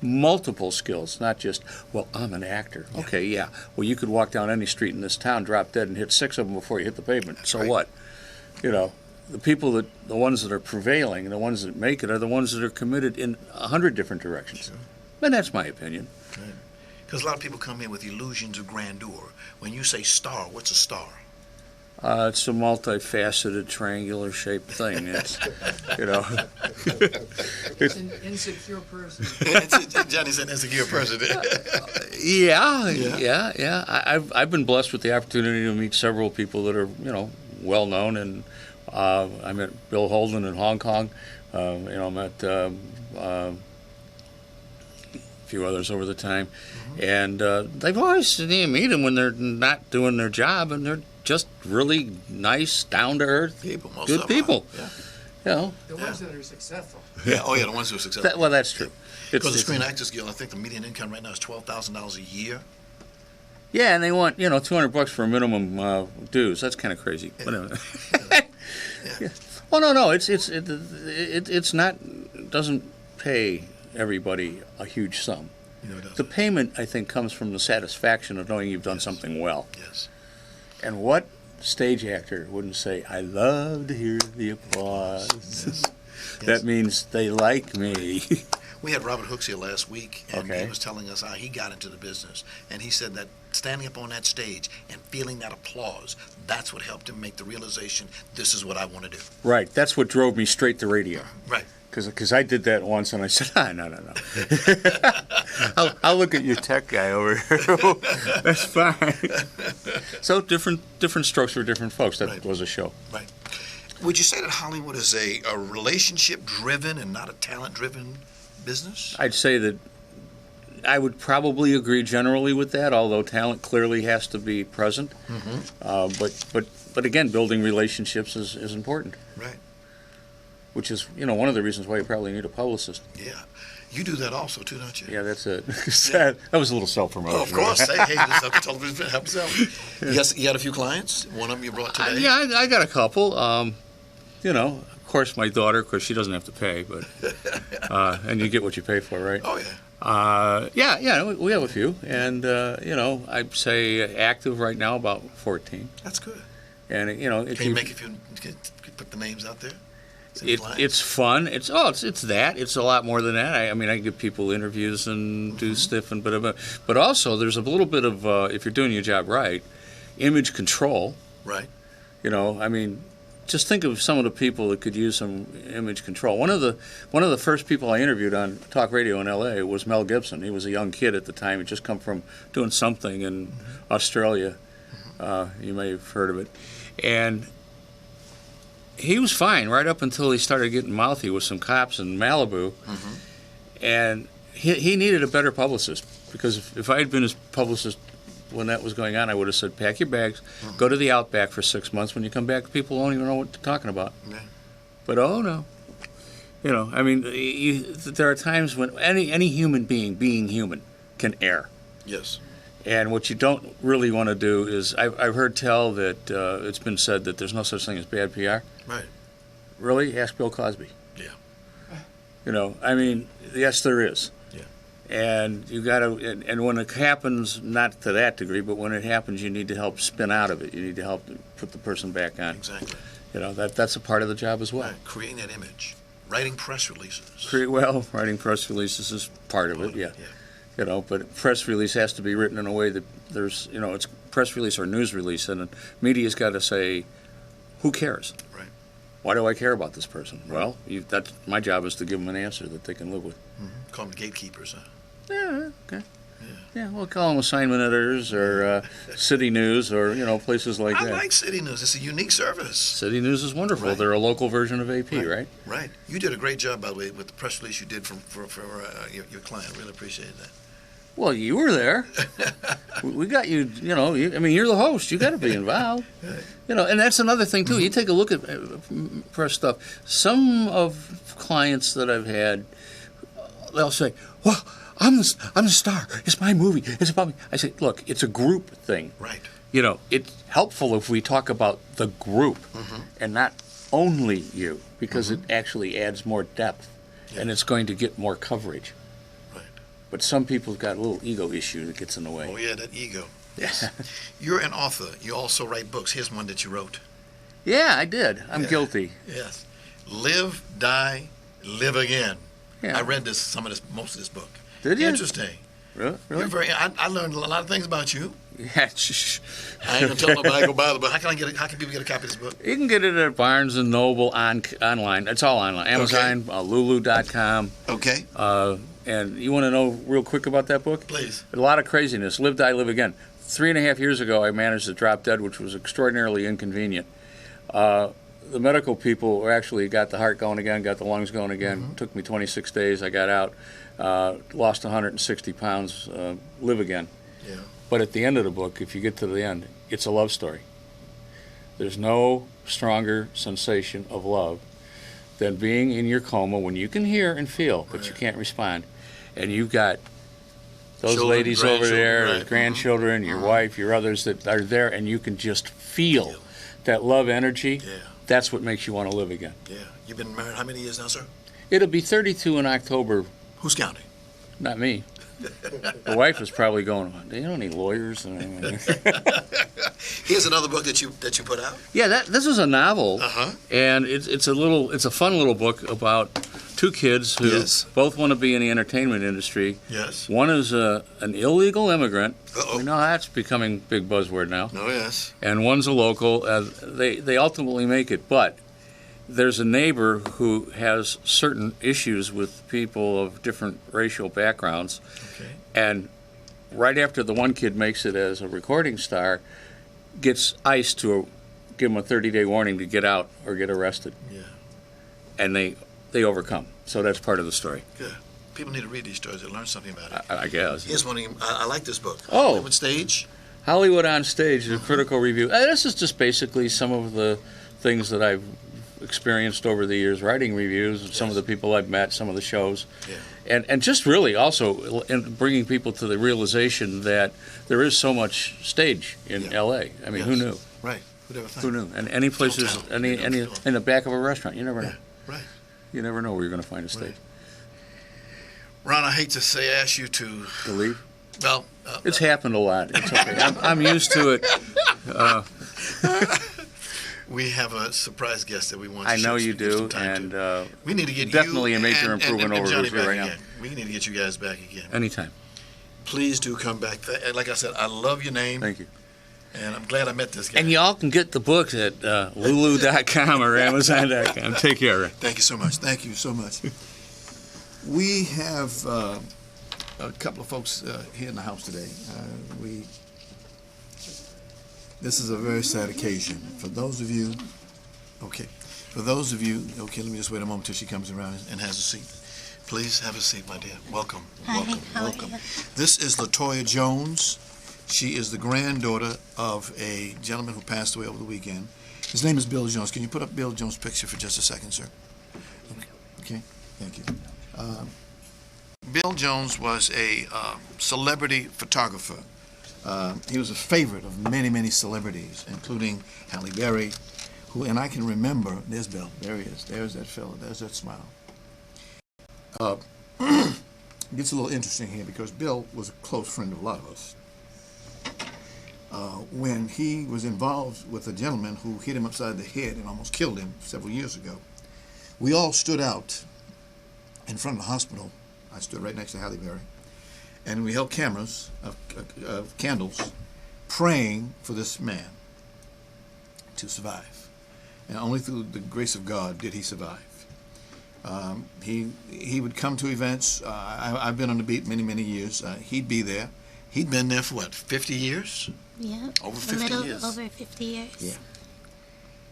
multiple skills, not just, well, I'm an actor. Yeah. Okay, yeah. Well, you could walk down any street in this town, drop dead, and hit 6 of them before you hit the pavement. So right. What? The ones that are prevailing, the ones that make it, are the ones that are committed in 100 different directions. Sure. And that's my opinion. Because a lot of people come in with illusions of grandeur. When you say star, what's a star? It's a multifaceted, triangular-shaped thing. It's, It's an insecure person. Johnny's an insecure person. Yeah. I've been blessed with the opportunity to meet several people that are, well known, and I met Bill Holden in Hong Kong. I met a few others over the time, and they've always you meet them when they're not doing their job, and they're just really nice, down-to-earth people, good people. Yeah. The ones that are successful. Yeah. Oh, yeah. The ones who are successful. Well, that's true. Because the Screen Actors Guild, I think the median income right now is $12,000 a year. Yeah, and they want $200 for minimum dues. That's kind of crazy. Yeah. Yeah. Well, no, it's not. It doesn't pay everybody a huge sum. No, it doesn't. The payment, I think, comes from the satisfaction of knowing you've done something well. Yes. And what stage actor wouldn't say, I love to hear the applause? Yes. That means they like me. We had Robert Hooks here last week, and Okay. he was telling us how he got into the business. And he said that standing up on that stage and feeling that applause, that's what helped him make the realization, this is what I want to do. Right. That's what drove me straight to radio. Right. Because I did that once, and I said, no. I'll look at your tech guy over here. That's fine. So different strokes for different folks. That Right. was a show. Right. Would you say that Hollywood is a relationship-driven and not a talent-driven business? I'd say that I would probably agree generally with that, although talent clearly has to be present. But again, building relationships is important. Right. Which is, one of the reasons why you probably need a publicist. Yeah. You do that also, too, don't you? Yeah, that's it. That was a little self-promotion. Oh, of course. Hey, television helps out. You had a few clients? One of them you brought today? Yeah, I got a couple. Of course, my daughter, she doesn't have to pay, but and you get what you pay for, right? Oh, yeah. We have a few. And, I'd say active right now about 14. That's good. And, Can you put the names out there? It's fun. It's that. It's a lot more than that. I give people interviews and do stuff, but also there's a little bit of if you're doing your job right, image control. Right. Just think of some of the people that could use some image control. One of the first people I interviewed on talk radio in L.A. was Mel Gibson. He was a young kid at the time. He'd just come from doing something in Australia. You may have heard of it, and he was fine right up until he started getting mouthy with some cops in Malibu, and he needed a better publicist, because if I had been his publicist when that was going on, I would have said, pack your bags, go to the Outback for 6 months. When you come back, people won't even know what they're talking about. Yeah. But oh no, there are times when any human being human, can err. Yes. And what you don't really want to do is, I've heard tell that it's been said that there's no such thing as bad PR. Right. Really? Ask Bill Cosby. Yeah. Yes, there is. Yeah. And you got to, and when it happens, not to that degree, but when it happens, you need to help spin out of it. You need to help put the person back on. Exactly. That's a part of the job as well. Right. Creating that image. Writing press releases. Writing press releases is part of it, yeah. But press release has to be written in a way that there's, it's press release or news release, and the media's got to say, who cares? Right. Why do I care about this person? Well, that's my job is to give them an answer that they can live with. Call them gatekeepers, huh? Yeah, okay. Yeah, we'll call them assignment editors or City News or, places like that. I like City News. It's a unique service. City News is wonderful. Right. They're a local version of AP, right? Right. You did a great job, by the way, with the press release you did for your client. Really appreciated that. Well, you were there. We got you, you're the host. You got to be involved. And that's another thing, too. You take a look at press stuff. Some of clients that I've had, they'll say, well, I'm the star. It's my movie. It's about me. I say, look, it's a group thing. Right. It's helpful if we talk about the group and not only you, because it actually adds more depth and it's going to get more coverage. But some people's got a little ego issue that gets in the way. Oh, yeah, that ego. Yes. You're an author. You also write books. Here's one that you wrote. Yeah, I did. I'm guilty. Yes. Live, Die, Live Again. Yeah. I read most of this book. Did you? Interesting. Really? I learned a lot of things about you. Yeah. I ain't gonna tell nobody to go buy the book. How can people get a copy of this book? You can get it at Barnes and Noble online. It's all online. Amazon, Lulu.com. Okay. And you want to know real quick about that book? Please. A lot of craziness. Live, Die, Live Again. 3.5 years ago, I managed to drop dead, which was extraordinarily inconvenient. The medical people actually got the heart going again, got the lungs going again. It took me 26 days. I got out, lost 160 pounds, live again. Yeah. But at the end of the book, if you get to the end, it's a love story. There's no stronger sensation of love than being in your coma when you can hear and feel, but you can't respond. And you've got those ladies over there, grandchildren, your wife, your others that are there, and you can just feel that love energy. Yeah. That's what makes you want to live again. Yeah. You've been married how many years now, sir? It'll be 32 in October. Who's counting? Not me. The wife is probably going, they don't need lawyers. Here's another book that you put out. Yeah, this is a novel, and it's a fun little book about two kids who both want to be in the entertainment industry. Yes. One is an illegal immigrant. Uh-oh. We know that's becoming a big buzzword now. Oh, yes. And one's a local. They ultimately make it, but there's a neighbor who has certain issues with people of different racial backgrounds. Okay. And right after the one kid makes it as a recording star, gets ICE to give him a 30-day warning to get out or get arrested. Yeah. And they overcome. So that's part of the story. Good. People need to read these stories. They learn something about it. I guess. Here's one. I like this book. Oh. Hollywood Stage. Hollywood on Stage, a critical review. This is just basically some of the things that I've experienced over the years, writing reviews, and some of the people I've met, some of the shows. Yeah. And just really also in bringing people to the realization that there is so much stage in L.A. I mean, who knew? Right. Who'd ever think? Who knew? And any places, any in the back of a restaurant, you never know. Right. You never know where you're going to find a stage. Right. Ron, I hate to ask you to leave. Well, it's happened a lot. It's okay. I'm used to it. We have a surprise guest that we want to I know you do, and we need to get definitely you a major improvement and over Johnny here back right now. again. We need to get you guys back again. Anytime. Please do come back. Like I said, I love your name. Thank you. And I'm glad I met this guy. And y'all can get the books at lulu.com or amazon.com. Take care, Ray. Thank you so much. Thank you so much. We have a couple of folks here in the house today. This is a very sad occasion. For those of you, okay, let me just wait a moment till she comes around and has a seat. Please have a seat, my dear. Welcome. Hi, how are welcome. you? This is LaToya Jones. She is the granddaughter of a gentleman who passed away over the weekend. His name is Bill Jones. Can you put up Bill Jones' picture for just a second, sir? Okay, thank you. Bill Jones was a celebrity photographer. He was a favorite of many, many celebrities, including Halle Berry, who, and I can remember, there's Bill, there he is, there's that fellow, there's that smile. It gets a little interesting here because Bill was a close friend of a lot of us. When he was involved with a gentleman who hit him upside the head and almost killed him several years ago, we all stood out in front of the hospital. I stood right next to Halle Berry, and we held cameras of candles praying for this man to survive. And only through the grace of God did he survive. He would come to events. I've been on the beat many, many years. He'd be there. He'd been there for what, 50 years? Yeah. Over 50 years. Over 50 years. Yeah.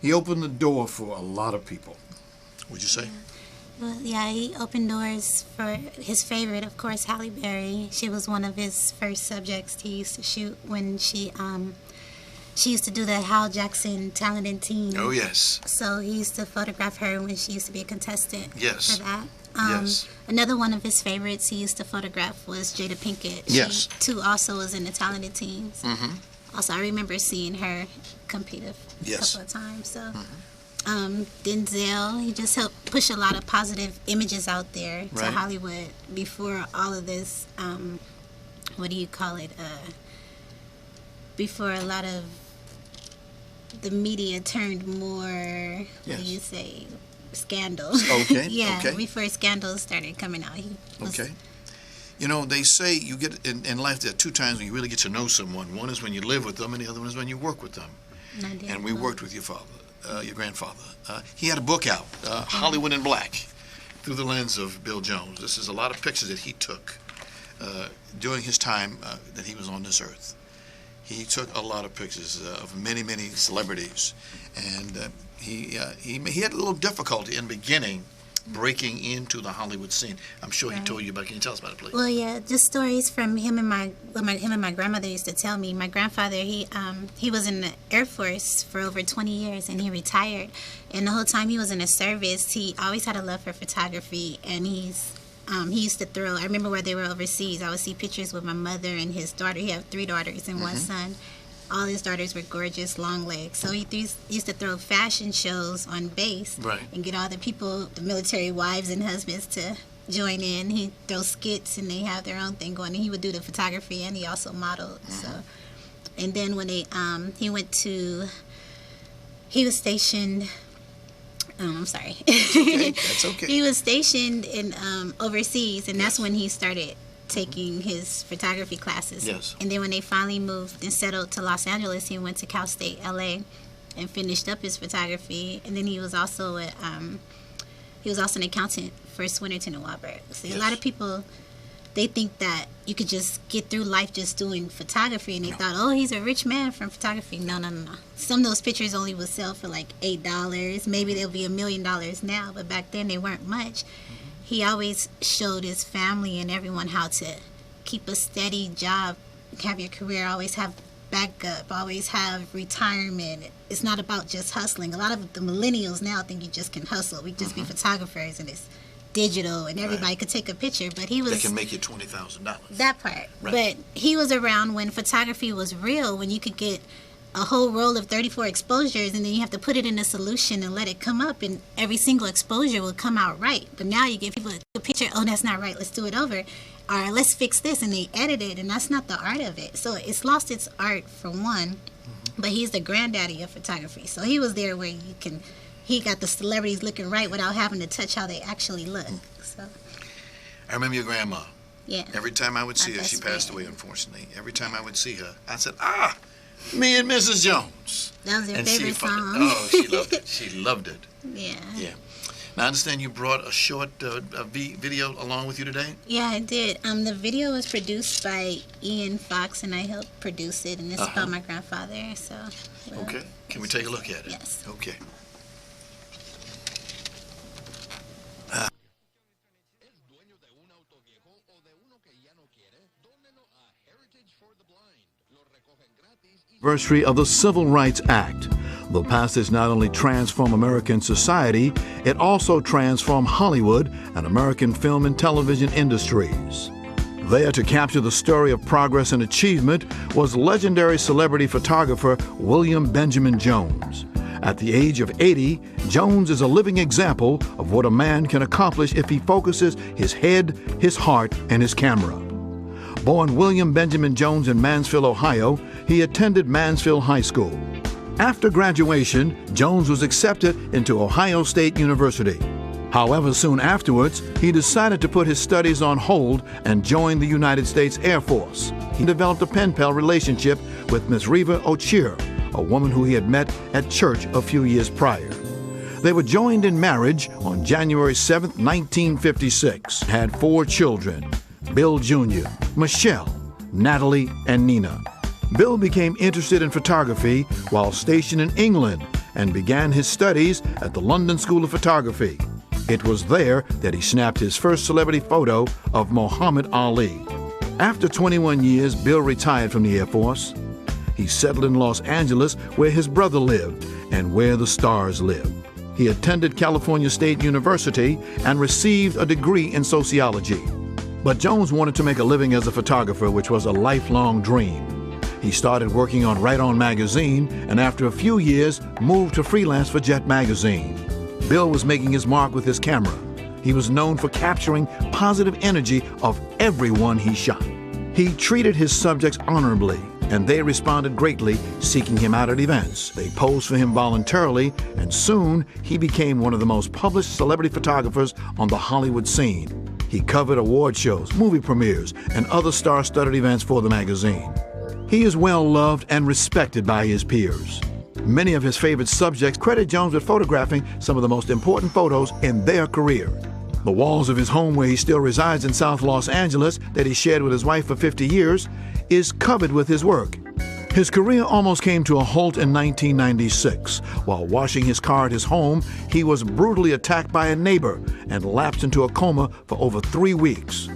He opened the door for a lot of people. Would you say? Well, yeah, he opened doors for his favorite, of course, Halle Berry. She was one of his first subjects he used to shoot when she used to do the Hal Jackson Talented Teen. Oh, yes. So he used to photograph her when she used to be a contestant. Yes. For that. Yes. Another one of his favorites he used to photograph was Jada Pinkett. Yes. She, too, also was in the Talented Teens. Mm-hmm. Also, I remember seeing her compete a couple of times. So, Denzel, he just helped push a lot of positive images out there to Hollywood before all of this, what do you call it? Before a lot of the media turned more, what do you say, scandals. Okay. Yeah, okay. before scandals started coming out. Okay. You know, they say you get in life, there are two times when you really get to know someone. One is when you live with them, and the other one is when you work with them. And we worked with your father, your grandfather. He had a book out, Hollywood in Black, through the lens of Bill Jones. This is a lot of pictures that he took during his time that he was on this earth. He took a lot of pictures of many, many celebrities, and he had a little difficulty in the beginning breaking into the Hollywood scene. I'm sure he told you about it. Can you tell us about it, please? Well, yeah, just stories from him and my grandmother used to tell me. My grandfather, he was in the Air Force for over 20 years, and he retired. And the whole time he was in the service, he always had a love for photography, and he used to throw. I remember where they were overseas. I would see pictures with my mother and his daughter. He had 3 daughters and 1 son. All his daughters were gorgeous, long legs. So he used to throw fashion shows on base and get all the people, the military wives and husbands, to join in. He'd throw skits, and they have their own thing going. And he would do the photography, and he also modeled. So, and then when he was stationed. I'm sorry. Okay, that's okay. He was stationed in overseas, and that's when he started taking his photography classes. Yes. And then when they finally moved and settled to Los Angeles, he went to Cal State LA and finished up his photography. And then he was also an accountant for Swinnerton and Wahlberg. So a lot of people, they think that you could just get through life just doing photography, and they thought, oh, he's a rich man from photography. No. Some of those pictures only would sell for like $8. Maybe they'll be $1 million now, but back then they weren't much. he always showed his family and everyone how to keep a steady job, have your career, always have backup, always have retirement. It's not about just hustling. A lot of the millennials now think you just can hustle. We just be photographers and it's digital and everybody could take a picture, but he was... They can make you $20,000. That part. Right. But he was around when photography was real, when you could get a whole roll of 34 exposures and then you have to put it in a solution and let it come up and every single exposure will come out right. But now you give people a picture, oh, that's not right, let's do it over. Or let's fix this, and they edit it, and that's not the art of it. So it's lost its art for one, but he's the granddaddy of photography. So he was there where he got the celebrities looking right without having to touch how they actually look. So I remember your grandma. Yeah. Every time I would see her, she passed friend. away, unfortunately. Every time I would see her, I said, me and Mrs. Jones. That was her And favorite she song. Oh, she loved it. She loved it. Yeah. Yeah. Now, I understand you brought a short video along with you today? Yeah, I did. The video was produced by Ian Fox, and I helped produce it, and it's about my grandfather, so... Okay. Can we take a look at it? Yes. Okay. Anniversary of the Civil Rights Act. The passage not only transformed American society, it also transformed Hollywood and American film and television industries. There to capture the story of progress and achievement was legendary celebrity photographer William Benjamin Jones. At the age of 80, Jones is a living example of what a man can accomplish if he focuses his head, his heart, and his camera. Born William Benjamin Jones in Mansfield, Ohio, he attended Mansfield High School. After graduation, Jones was accepted into Ohio State University. However, soon afterwards, he decided to put his studies on hold and joined the United States Air Force. He developed a pen-pal relationship with Miss Reva O'Cheer, a woman who he had met at church a few years prior. They were joined in marriage on January 7, 1956, had 4 children, Bill Jr., Michelle, Natalie, and Nina. Bill became interested in photography while stationed in England and began his studies at the London School of Photography. It was there that he snapped his first celebrity photo of Muhammad Ali. After 21 years, Bill retired from the Air Force. He settled in Los Angeles, where his brother lived and where the stars lived. He attended California State University and received a degree in sociology. But Jones wanted to make a living as a photographer, which was a lifelong dream. He started working on Right On magazine, and after a few years, moved to freelance for Jet magazine. Bill was making his mark with his camera. He was known for capturing positive energy of everyone he shot. He treated his subjects honorably, and they responded greatly, seeking him out at events. They posed for him voluntarily, and soon he became one of the most published celebrity photographers on the Hollywood scene. He covered award shows, movie premieres, and other star-studded events for the magazine. He is well loved and respected by his peers. Many of his favorite subjects credit Jones with photographing some of the most important photos in their career. The walls of his home, where he still resides in South Los Angeles, that he shared with his wife for 50 years, is covered with his work. His career almost came to a halt in 1996. While washing his car at his home, he was brutally attacked by a neighbor and lapsed into a coma for over 3 weeks.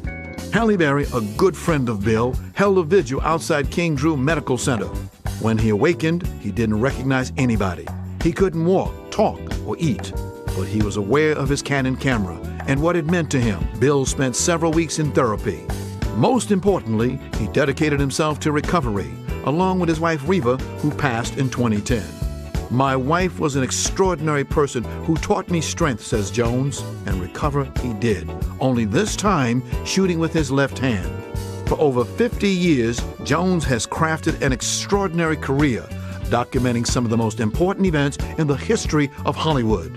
Halle Berry, a good friend of Bill, held a vigil outside King Drew Medical Center. When he awakened, he didn't recognize anybody. He couldn't walk, talk, or eat, but he was aware of his Canon camera and what it meant to him. Bill spent several weeks in therapy. Most importantly, he dedicated himself to recovery, along with his wife Reva, who passed in 2010. My wife was an extraordinary person who taught me strength, says Jones, and recover he did, only this time shooting with his left hand. For over 50 years, Jones has crafted an extraordinary career, documenting some of the most important events in the history of Hollywood.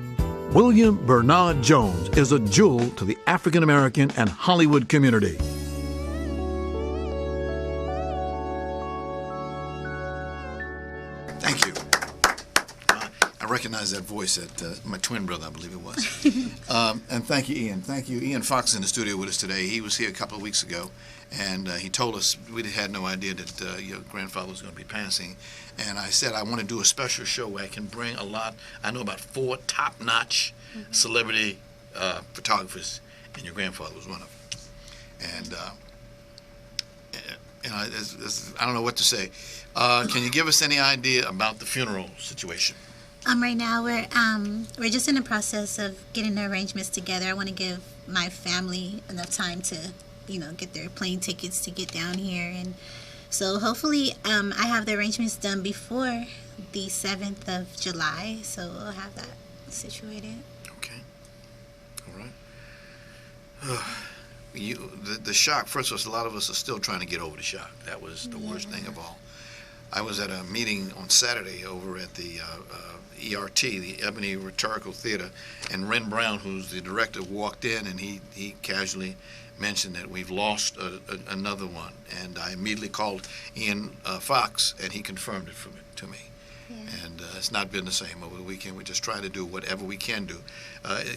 William Bernard Jones is a jewel to the African American and Hollywood community. Thank you. I recognize that voice at my twin brother, I believe it was. And thank you, Ian. Thank you. Ian Fox is in the studio with us today. He was here a couple of weeks ago, and he told us we had no idea that your grandfather was going to be passing. And I said I want to do a special show where I can bring a lot. I know about 4 top-notch celebrity photographers, and your grandfather was one of them. And I don't know what to say. Can you give us any idea about the funeral situation? Right now we're just in the process of getting the arrangements together. I want to give my family enough time to, get their plane tickets to get down here, and so hopefully I have the arrangements done before the 7th of July, so we'll have that situated. Okay. All right. The shock, first of all, a lot of us are still trying to get over the shock. That was the worst thing of all. I was at a meeting on Saturday over at the ERT, the Ebony Rhetorical Theater, and Ren Brown, who's the director, walked in, and he casually mentioned that we've lost another one. And I immediately called Ian Fox, and he confirmed it to me. Yeah. And it's not been the same over the weekend. We just try to do whatever we can do.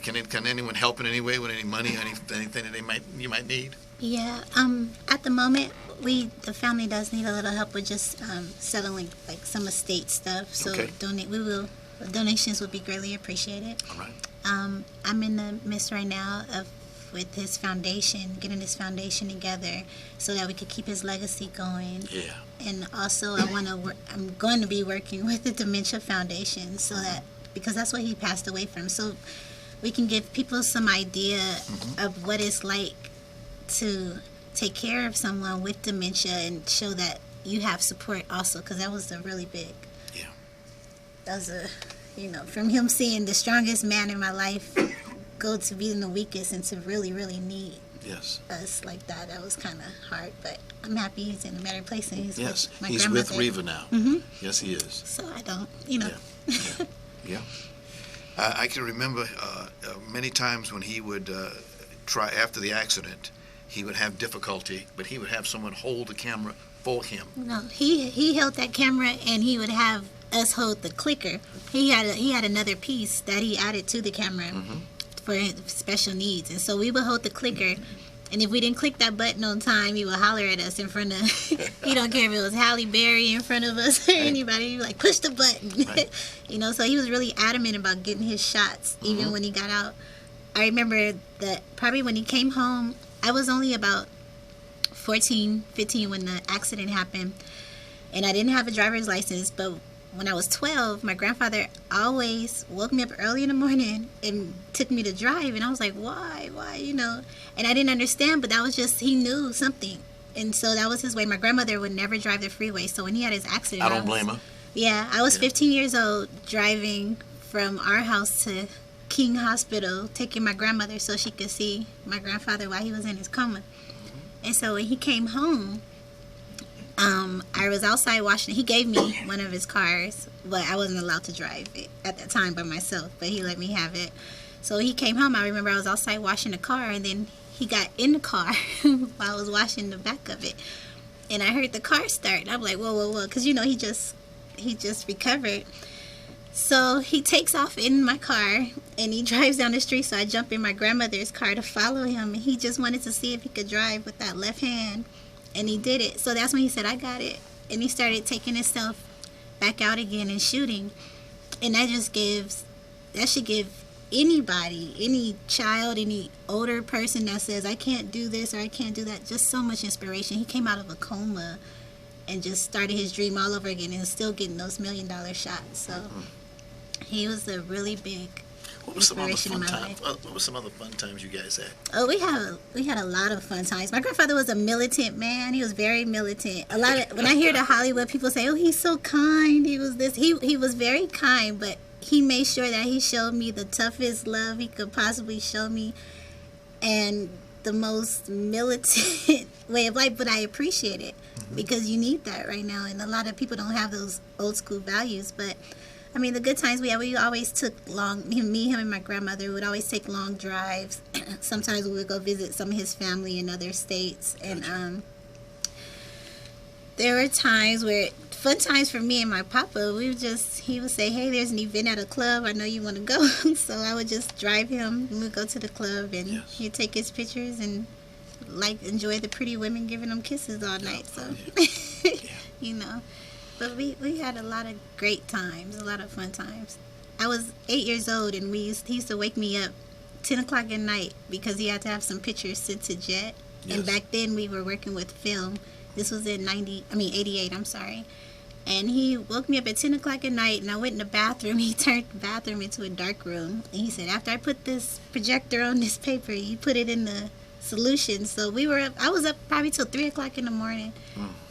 Can anyone help in any way with any money, anything that you might need? Yeah. At the moment, the family does need a little help with just settling like some estate stuff. So okay. Donations would be greatly appreciated. All right. I'm in the midst right now with his foundation, getting his foundation together so that we could keep his legacy going. Yeah. And also I'm going to be working with the Dementia Foundation because that's what he passed away from. So we can give people some idea of what it's like to take care of someone with dementia and show that you have support also, because that was a really big. Yeah. That was from him seeing the strongest man in my life go to being the weakest and to really, really need us like that. That was kind of hard, but I'm happy he's in a better place and he's with my he's grandmother. With Reva now. Yes, he is. So I don't, Yeah. I can remember many times when he would try, after the accident, he would have difficulty, but he would have someone hold the camera for him. No, he held that camera and he would have us hold the clicker. He had another piece that he added to the camera for special needs, and so we would hold the clicker, and if we didn't click that button on time, he would holler at us in front of he don't care if it was Halle Berry in front of us or anybody. He would like, push the button. Right. So he was really adamant about getting his shots even when he got out. I remember that probably when he came home, I was only about 14, 15 when the accident happened, and I didn't have a driver's license, but when I was 12, my grandfather always woke me up early in the morning and took me to drive, and I was like, why, and I didn't understand, but that was just, he knew something, and so that was his way. My grandmother would never drive the freeway, so when he had his accident, I don't blame her. Yeah, I was 15 years old driving from our house to King Hospital, taking my grandmother so she could see my grandfather while he was in his coma. And so when he came home, I was outside washing. He gave me one of his cars, but I wasn't allowed to drive it at that time by myself, but he let me have it. So he came home. I remember I was outside washing the car, and then he got in the car while I was washing the back of it, and I heard the car start. I'm like, whoa, because he just recovered. So he takes off in my car and he drives down the street, so I jump in my grandmother's car to follow him, and he just wanted to see if he could drive with that left hand, and he did it. So that's when he said, I got it, and he started taking himself back out again and shooting. And that should give anybody, any child, any older person that says I can't do this or I can't do that, just so much inspiration. He came out of a coma and just started his dream all over again and still getting those $1 million shots. So he was a really big inspiration in my life. What were some other fun times you guys had? Oh, we had a lot of fun times. My grandfather was a militant man. He was very militant. When I hear the Hollywood people say, "Oh, he's so kind," he was this. He was very kind, but he made sure that he showed me the toughest love he could possibly show me, and the most militant way of life. But I appreciate it because you need that right now, and a lot of people don't have those old school values. But I mean, the good times we had, we always took him and my grandmother would always take long drives. Sometimes we would go visit some of his family in other states. And there were fun times for me and my papa. He would say, hey, there's an event at a club. I know you want to go. So I would just drive him. We would go to the club, and he'd take his pictures and enjoy the pretty women giving him kisses all night. So, But we had a lot of great times, a lot of fun times. I was 8 years old, and he used to wake me up 10 o'clock at night because he had to have some pictures sent to Jet. Yes. And back then we were working with film. This was in 88, I'm sorry. And he woke me up at 10 o'clock at night, and I went in the bathroom. He turned the bathroom into a dark room. And he said, after I put this projector on this paper, you put it in the solution. So I was up probably till 3 o'clock in the morning.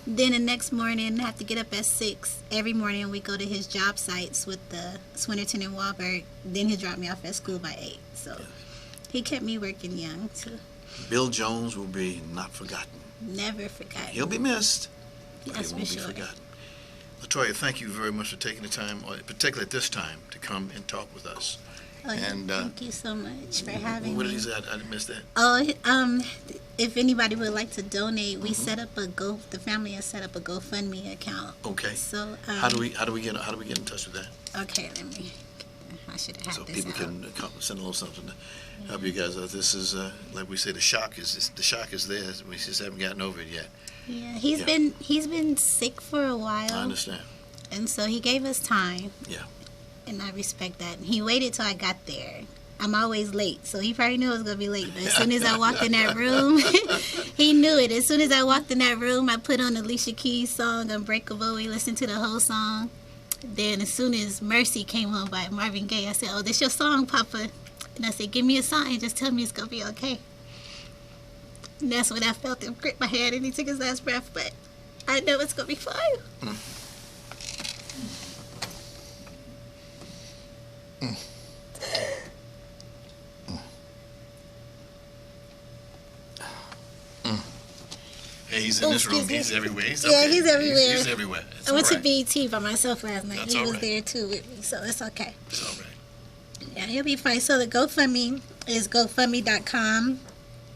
Then the next morning, I have to get up at 6. Every morning we go to his job sites with the Swinnerton and Wahlberg. Then he dropped me off at school by 8. So he kept me working young, too. Bill Jones will be not forgotten. Never forgotten. He'll be missed. But That's he won't for be sure. forgotten. LaToya, thank you very much for taking the time, particularly at this time, to come and talk with us. Oh, And thank you so much for having what me. did he say? I missed that. Oh, if anybody would like to donate, we set up the family has set up a GoFundMe account. Okay. So how do we get in touch with that? Okay, I should have had So this people out. can send a little something to help you guys out. This is like we say, the shock is there. We just haven't gotten over it yet. Yeah, he's been sick for a while. I understand. And so he gave us time. Yeah. And I respect that. He waited till I got there. I'm always late, so he probably knew I was going to be late. But as soon as I walked in that room, he knew it. As soon as I walked in that room, I put on Alicia Keys' song, Unbreakable. We listened to the whole song. Then as soon as Mercy came on by Marvin Gaye, I said, oh, this your song, Papa. And I said, give me a sign. Just tell me it's going to be okay. And that's when I felt him grip my hand, and he took his last breath. But I know it's going to be fine. Hey, he's in this room. He's everywhere. He's He's everywhere. He's everywhere. It's I went all right. to BET by myself last night. That's he all was right. there too with me, so it's okay. It's all right. Yeah, he'll be fine. So the GoFundMe is GoFundMe.com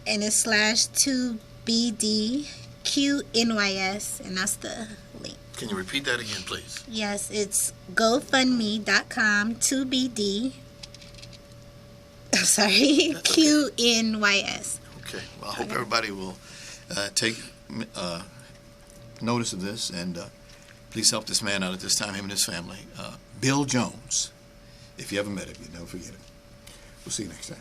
and it's /2BDQNYS, and that's the link. Can you repeat that again, please? Yes, it's GoFundMe.com 2BD. I'm sorry, QNYS. Okay. Well, I hope everybody will take notice of this, and please help this man out at this time, him and his family. Bill Jones. If you ever met him, you'll never forget him. We'll see you next time.